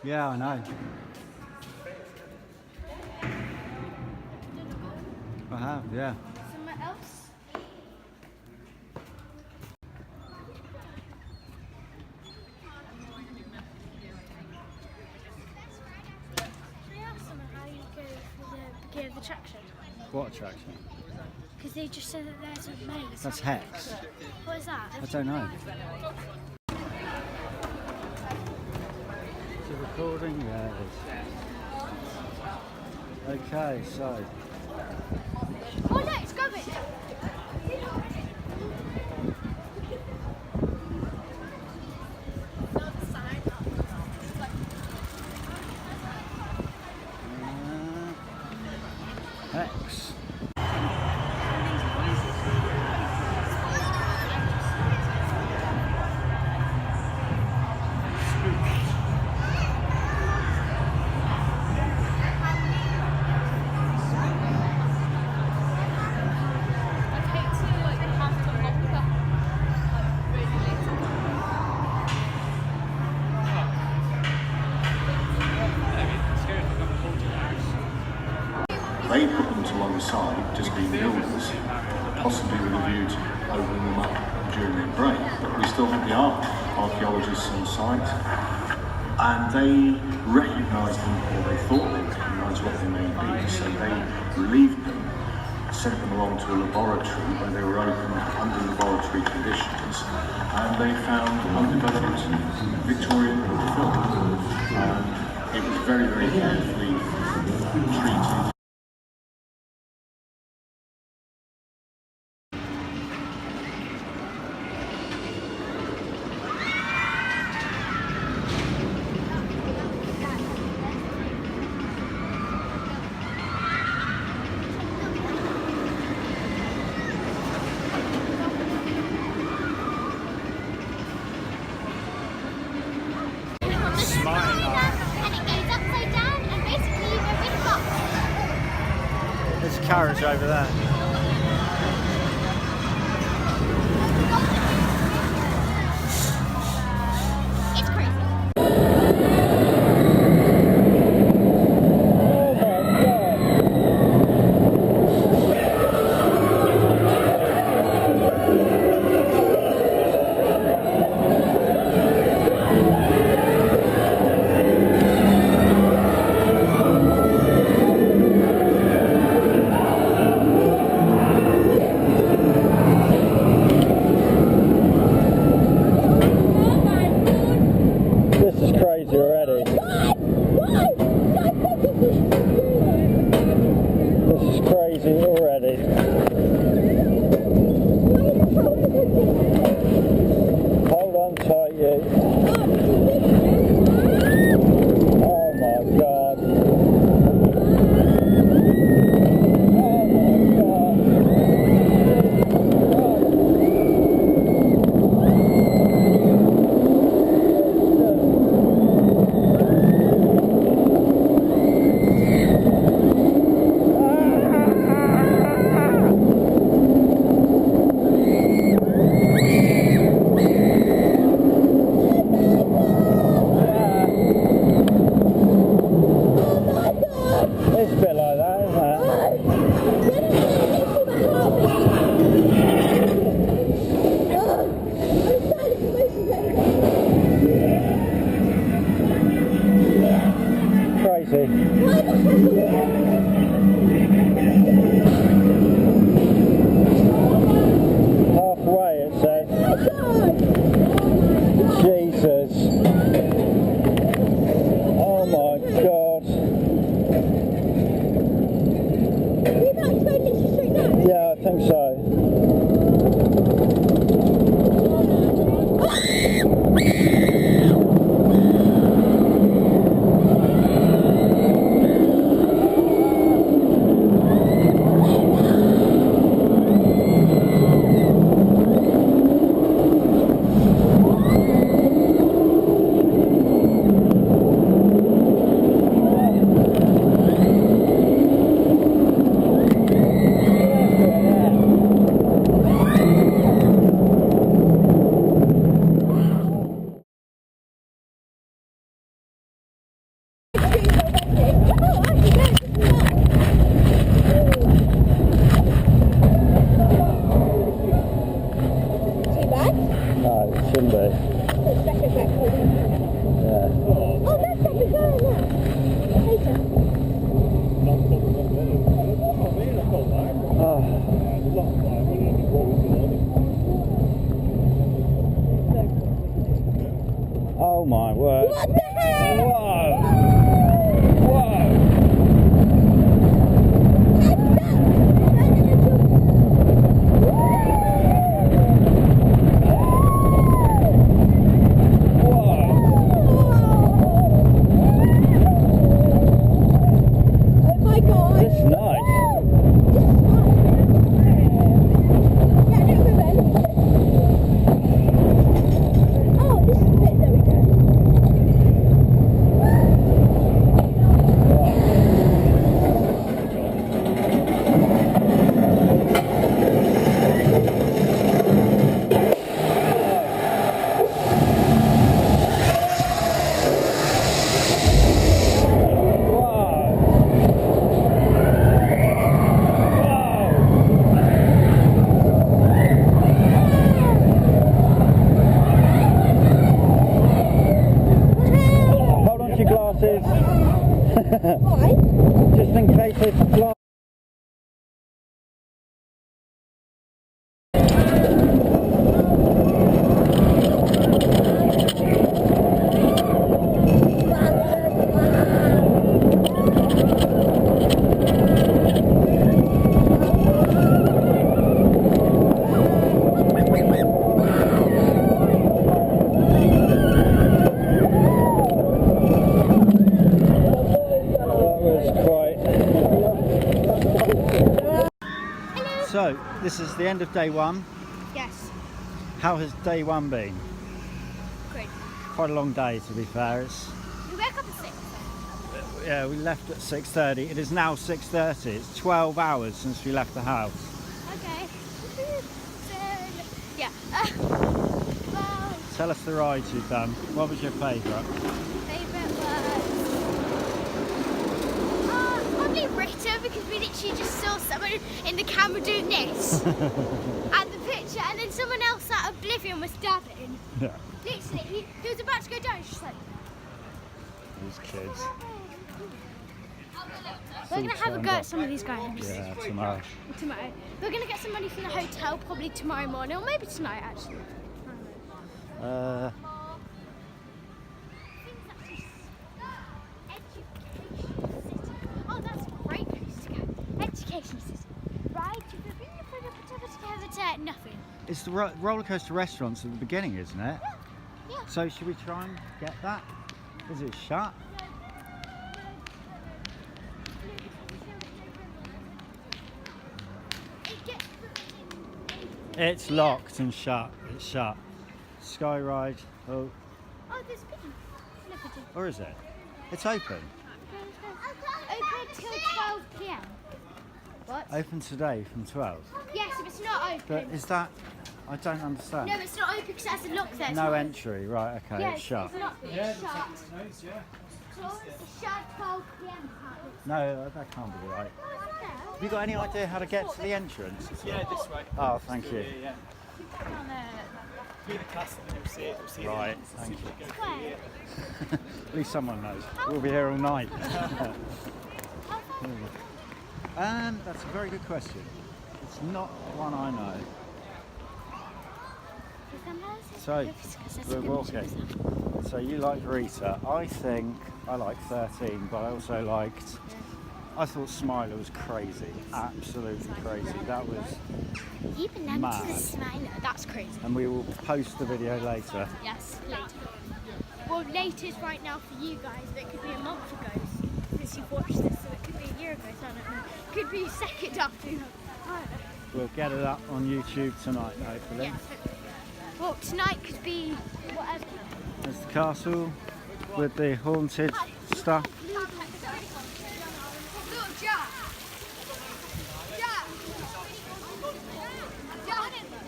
Yeah, I know. I have, yeah. Somewhere else? Can I ask someone how you go for the beginning of the attraction? What attraction? Because they just said that there's a maze. That's Hex. What is that? I don't know. Is it recording? Yeah, it is. Okay, so. Oh no, it's going! Hex. They put them alongside just being builders, possibly with a view to opening them up during their break. But we still have the archaeologists on site, and they recognised them, or they thought they recognised what they may be. So they relieved them, sent them along to a laboratory where they were opened under laboratory conditions, and they found undeveloped Victorian film. It was very, very carefully treated. And it goes upside down and basically you're a big box. There's a carriage over there. It's crazy. This is crazy already. This is crazy already. Hold on tight, you. Oh my god. Oh my god. It's a bit like that, isn't it? Crazy. Halfway it says. Jesus. Oh my god. Yeah, I think so. What the heck? Whoa! Whoa! Oh my god! It's nice. Oh, this is it. There we go. Hold on to your glasses. Why? Just in case it's fly. So, this is the end of day one. Yes. How has day one been? Great. Quite a long day, to be fair. We woke up at 6. Yeah, we left at 6:30. It is now 6:30. It's 12 hours since we left the house. Okay. So, yeah. Well, Tell us the rides you've done. What was your favourite? favourite was probably Rita, because we literally just saw someone in the camera doing this and the picture, and then someone else at Oblivion was dabbing. Yeah, Literally, he was about to go down. She's like, those kids. we're gonna have a go at some of these games Yeah, tomorrow. tomorrow. We're gonna get some money from the hotel probably tomorrow morning, or maybe tonight actually. Oh, that's a great place to go. Education system. Right? Nothing. It's the roller coaster restaurants at the beginning, isn't it? Yeah. So should we try and get that? Is it shut? It's locked and shut. It's shut. Sky ride. Oh, Oh, there's a pigeon. No pigeon. or is it? It's open. Open till 12 p.m. What? Open today from 12. Yes, if it's not open. But is that? I don't understand. No, it's not open because it has a lock there. It's No not- entry. Right. Okay. Yeah, It's shut. It's not. It's shut. So it's shut 12 p.m. No, that can't be right. Have you got any idea how to get to the entrance? Yeah, this way. Oh, thank you. Yeah. Through the castle and you'll see it. You'll see Right, it. thank you. Where? At least someone knows. We'll be here all night. That's a very good question. It's not one I know. So, we're walking. So you liked Rita. I think I liked 13, but I also liked... I thought Smiler was crazy. Absolutely crazy. That was... Even Mad. empty the Smiler. That's crazy. And we will post the video later. Yes, later. Well, later is right now for you guys, but it could be a month ago since you've watched this, so it could be a year ago, so I don't know. Could be a second after. I don't know. We'll get it up on YouTube tonight, hopefully. Yes. Well, tonight could be whatever. There's the castle with the haunted stuff. Look, Jack. Jack.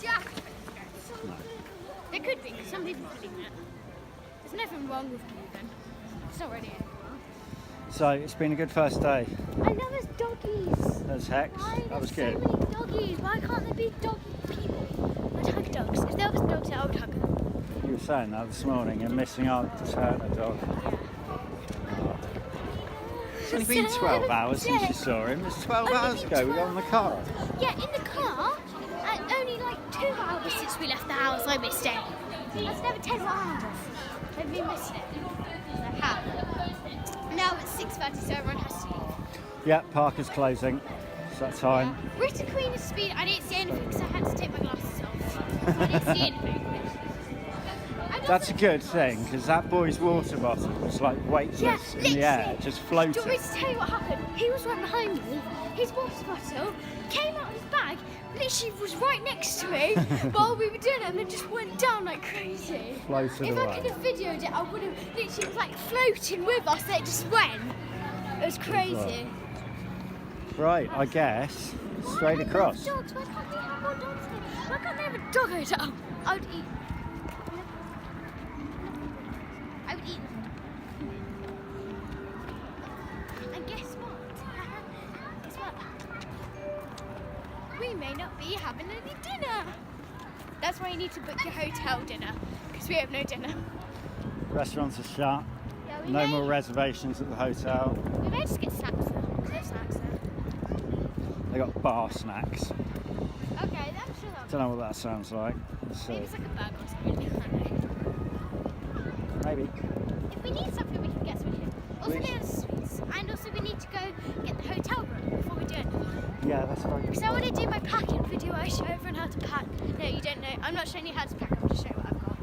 Jack. There could be, because some people believe it. There's nothing wrong with believing. It's not really anything wrong. So it's been a good first day. I know there's doggies. There's Hex. Why That was there's good. so many doggies? Why can't there be doggy people? I'd hug dogs. If there was dogs, I would hug them. You were saying that this morning and missing out to turn a dog. It's only been 12 hours since you saw him. It was 12 Only hours been ago. We got 12. on the car. Yeah, in the car. And only like 2 hours since we left the house, I missed it. That's never 10 hours. I've been missing it. 5:30, so everyone has to leave. Yeah, park is closing. It's that time. Rita Queen is speed. I didn't see anything because I had to take my glasses off. So I didn't see anything. That's a good thing because that boy's water bottle was like weightless in the air, just floating. Do you want me to tell you what happened? He was right behind me. His water bottle came out of his bag, literally was right next to me while we were doing it, and then just went down like crazy. Floated If away. I could have videoed it, I would have literally was like floating with us. And it just went. It was crazy. Right, I guess straight Why across. dogs? Why can't we have more dogs here? Why can't they have a dog hotel? I would eat. I would eat. And guess what? Guess what? We may not be having any dinner. That's why you need to book your hotel dinner, because we have no dinner. Restaurants are shut. Yeah, we No may, more reservations at the hotel. We may just get snacks there. No snacks there. They got bar snacks. Okay, that's sure. Don't know what that sounds like. Let's see. Maybe it's like a burger or something. Maybe. If we need something, we can get something. Also, there's sweets. And also, we need to go get the hotel room before we do anything. Yeah, that's right. Because I want to do my packing video. I show everyone how to pack. No, you don't know. I'm not showing you how to pack. I'm just showing what I've got.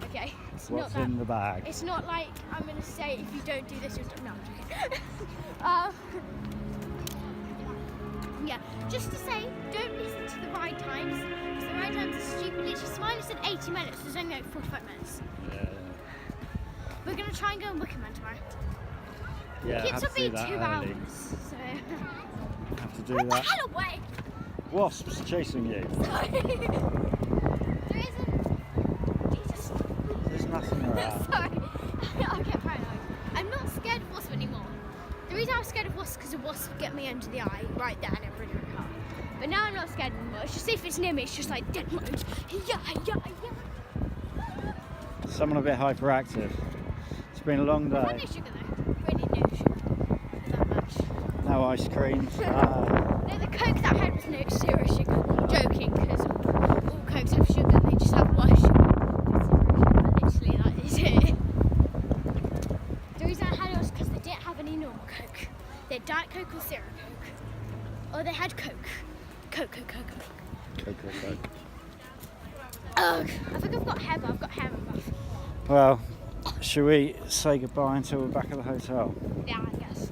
Okay? It's What's not that. in the bag? It's not like I'm going to say if you don't do this, you're no, I'm joking. Yeah, just to say, don't listen to the ride times. Because the ride times are stupid. Literally, Smiley said 80 minutes. There's only like 45 minutes. Yeah. We're going to try and go on Walkaround tomorrow. Yeah, Kids have will to be do that 2 early. hours. So. Have to do Get the that. hell away! Wasps chasing you. Sorry. There isn't. Jesus. There's nothing around. Sorry. I'll get paranoid. I'm not scared of wasps anymore. The reason I was scared of wasps is because the wasps would get me under the eye right there and everybody would come. But now I'm not scared anymore. It's just if it's near me, it's just like dead mode. Yeah. Someone a bit hyperactive. It's been a long No day. sugar though. Really no sugar. Not that much. No ice cream. No, the Coke that I had was no 0 sugar. Joking, because all Cokes have sugar. They just have white sugar. Literally, that is it. The reason I had it was because they didn't have any normal Coke. They had Diet Coke or Zero Coke. Or they had Coke. Coke. Coke. Ugh. I think I've got hair, but I've got hair in my mouth. Well, should we say goodbye until we're back at the hotel? Yeah, I guess.